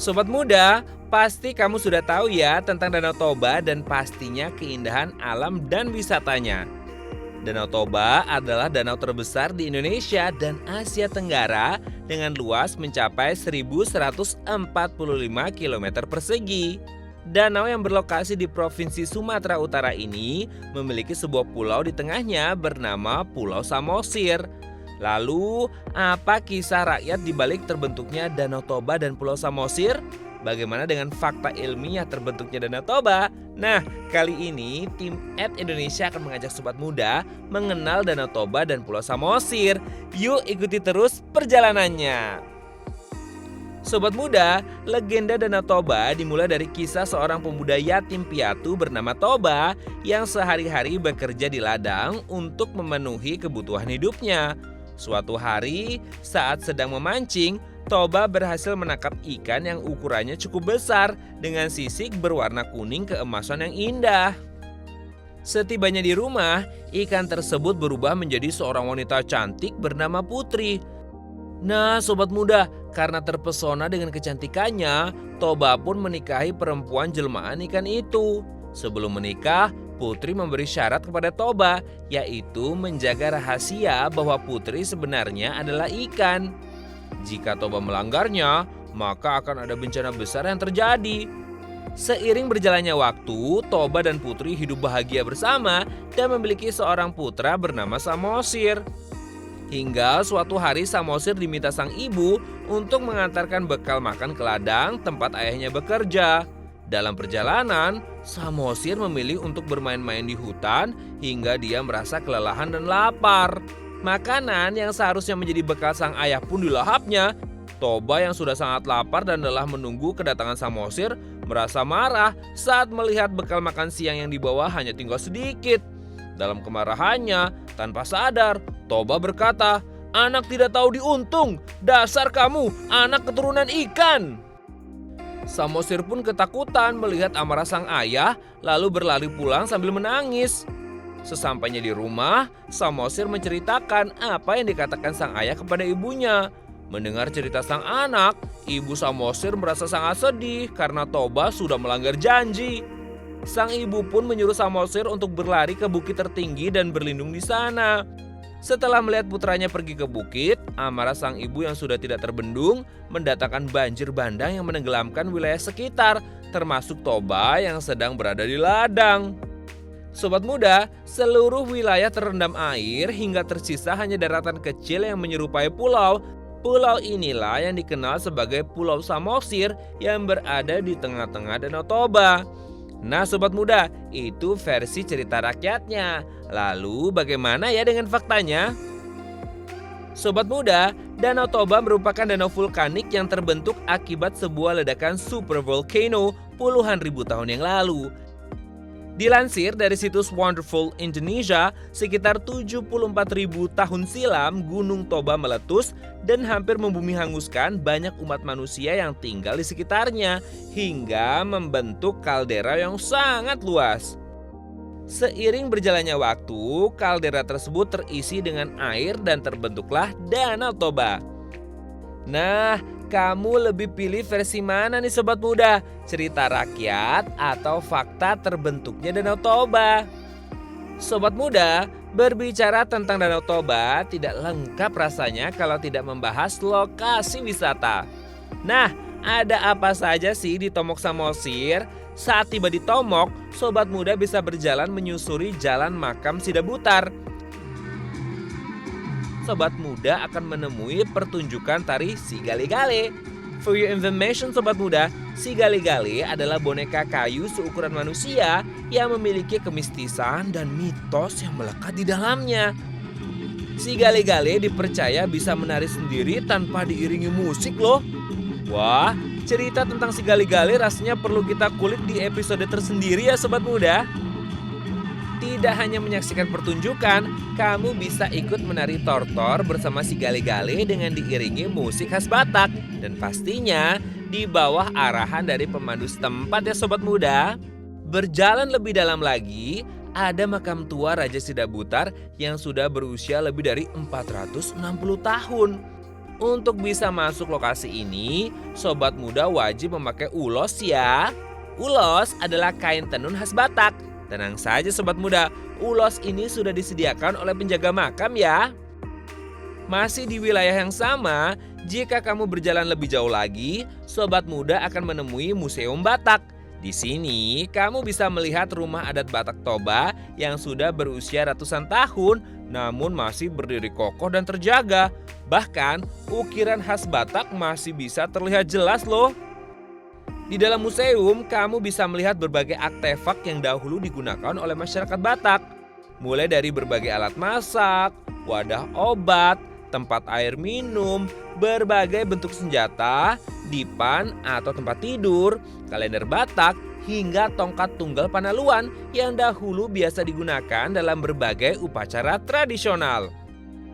Sobat muda, pasti kamu sudah tahu ya tentang Danau Toba dan pastinya keindahan alam dan wisatanya. Danau Toba adalah danau terbesar di Indonesia dan Asia Tenggara dengan luas mencapai 1.145 km persegi. Danau yang berlokasi di Provinsi Sumatera Utara ini memiliki sebuah pulau di tengahnya bernama Pulau Samosir. Lalu, apa kisah rakyat di balik terbentuknya Danau Toba dan Pulau Samosir? Bagaimana dengan fakta ilmiah terbentuknya Danau Toba? Nah, kali ini tim @Indonesia akan mengajak sobat muda mengenal Danau Toba dan Pulau Samosir. Yuk ikuti terus perjalanannya. Sobat muda, legenda Danau Toba dimulai dari kisah seorang pemuda yatim piatu bernama Toba yang sehari-hari bekerja di ladang untuk memenuhi kebutuhan hidupnya. Suatu hari, saat sedang memancing, Toba berhasil menangkap ikan yang ukurannya cukup besar dengan sisik berwarna kuning keemasan yang indah. Setibanya di rumah, ikan tersebut berubah menjadi seorang wanita cantik bernama Putri. Nah, sobat muda, karena terpesona dengan kecantikannya, Toba pun menikahi perempuan jelmaan ikan itu. Sebelum menikah, Putri memberi syarat kepada Toba, yaitu menjaga rahasia bahwa Putri sebenarnya adalah ikan. Jika Toba melanggarnya, maka akan ada bencana besar yang terjadi. Seiring berjalannya waktu, Toba dan Putri hidup bahagia bersama dan memiliki seorang putra bernama Samosir. Hingga suatu hari Samosir diminta sang ibu untuk mengantarkan bekal makan ke ladang tempat ayahnya bekerja. Dalam perjalanan, Samosir memilih untuk bermain-main di hutan hingga dia merasa kelelahan dan lapar. Makanan yang seharusnya menjadi bekal sang ayah pun dilahapnya. Toba yang sudah sangat lapar dan lelah menunggu kedatangan Samosir merasa marah saat melihat bekal makan siang yang dibawa hanya tinggal sedikit. Dalam kemarahannya, tanpa sadar, Toba berkata, "Anak tidak tahu diuntung, dasar kamu anak keturunan ikan." Samosir pun ketakutan melihat amarah sang ayah, lalu berlari pulang sambil menangis. Sesampainya di rumah, Samosir menceritakan apa yang dikatakan sang ayah kepada ibunya. Mendengar cerita sang anak, ibu Samosir merasa sangat sedih karena Toba sudah melanggar janji. Sang ibu pun menyuruh Samosir untuk berlari ke bukit tertinggi dan berlindung di sana. Setelah melihat putranya pergi ke bukit, amarah sang ibu yang sudah tidak terbendung mendatangkan banjir bandang yang menenggelamkan wilayah sekitar, termasuk Toba yang sedang berada di ladang. Sobat muda, seluruh wilayah terendam air hingga tersisa hanya daratan kecil yang menyerupai pulau. Pulau inilah yang dikenal sebagai Pulau Samosir yang berada di tengah-tengah Danau Toba. Nah sobat muda, itu versi cerita rakyatnya. Lalu bagaimana ya dengan faktanya? Sobat muda, Danau Toba merupakan danau vulkanik yang terbentuk akibat sebuah ledakan supervolcano puluhan ribu tahun yang lalu. Dilansir dari situs Wonderful Indonesia, sekitar 74.000 tahun silam Gunung Toba meletus dan hampir membumi hanguskan banyak umat manusia yang tinggal di sekitarnya hingga membentuk kaldera yang sangat luas. Seiring berjalannya waktu, kaldera tersebut terisi dengan air dan terbentuklah Danau Toba. Nah, kamu lebih pilih versi mana nih sobat muda? Cerita rakyat atau fakta terbentuknya Danau Toba? Sobat muda, berbicara tentang Danau Toba tidak lengkap rasanya kalau tidak membahas lokasi wisata. Nah, ada apa saja sih di Tomok Samosir? Saat tiba di Tomok, sobat muda bisa berjalan menyusuri jalan makam Sidabutar. Sobat muda akan menemui pertunjukan tari Sigali-Gale. For your information sobat muda, Sigali-Gale adalah boneka kayu seukuran manusia yang memiliki kemistisan dan mitos yang melekat di dalamnya. Sigali-Gale dipercaya bisa menari sendiri tanpa diiringi musik loh. Wah, cerita tentang Sigali-Gale rasanya perlu kita kulik di episode tersendiri ya sobat muda. Tidak hanya menyaksikan pertunjukan, kamu bisa ikut menari tortor bersama Sigali-Gale dengan diiringi musik khas Batak. Dan pastinya di bawah arahan dari pemandu setempat ya sobat muda. Berjalan lebih dalam lagi, ada makam tua Raja Sidabutar yang sudah berusia lebih dari 460 tahun. Untuk bisa masuk lokasi ini, sobat muda wajib memakai ulos ya. Ulos adalah kain tenun khas Batak. Tenang saja sobat muda, ulos ini sudah disediakan oleh penjaga makam ya. Masih di wilayah yang sama, jika kamu berjalan lebih jauh lagi, sobat muda akan menemui Museum Batak. Di sini, kamu bisa melihat rumah adat Batak Toba yang sudah berusia ratusan tahun, namun masih berdiri kokoh dan terjaga. Bahkan, ukiran khas Batak masih bisa terlihat jelas loh. Di dalam museum, kamu bisa melihat berbagai artefak yang dahulu digunakan oleh masyarakat Batak. Mulai dari berbagai alat masak, wadah obat, tempat air minum, berbagai bentuk senjata, dipan atau tempat tidur, kalender Batak, hingga tongkat tunggal Panaluan yang dahulu biasa digunakan dalam berbagai upacara tradisional.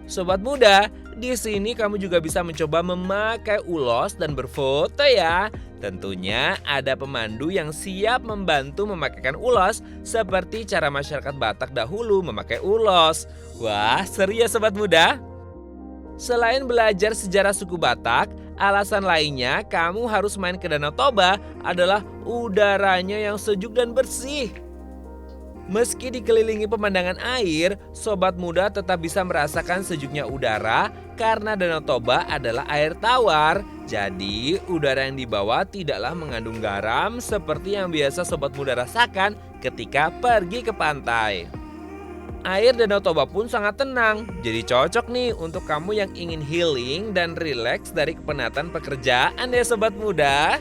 Sobat muda, di sini kamu juga bisa mencoba memakai ulos dan berfoto ya. Tentunya ada pemandu yang siap membantu memakaikan ulos seperti cara masyarakat Batak dahulu memakai ulos. Wah, seru ya sobat muda? Selain belajar sejarah suku Batak, alasan lainnya kamu harus main ke Danau Toba adalah udaranya yang sejuk dan bersih. Meski dikelilingi pemandangan air, sobat muda tetap bisa merasakan sejuknya udara karena Danau Toba adalah air tawar. Jadi, udara yang dibawa tidaklah mengandung garam seperti yang biasa sobat muda rasakan ketika pergi ke pantai. Air Danau Toba pun sangat tenang, jadi cocok nih untuk kamu yang ingin healing dan rileks dari kepenatan pekerjaan ya sobat muda.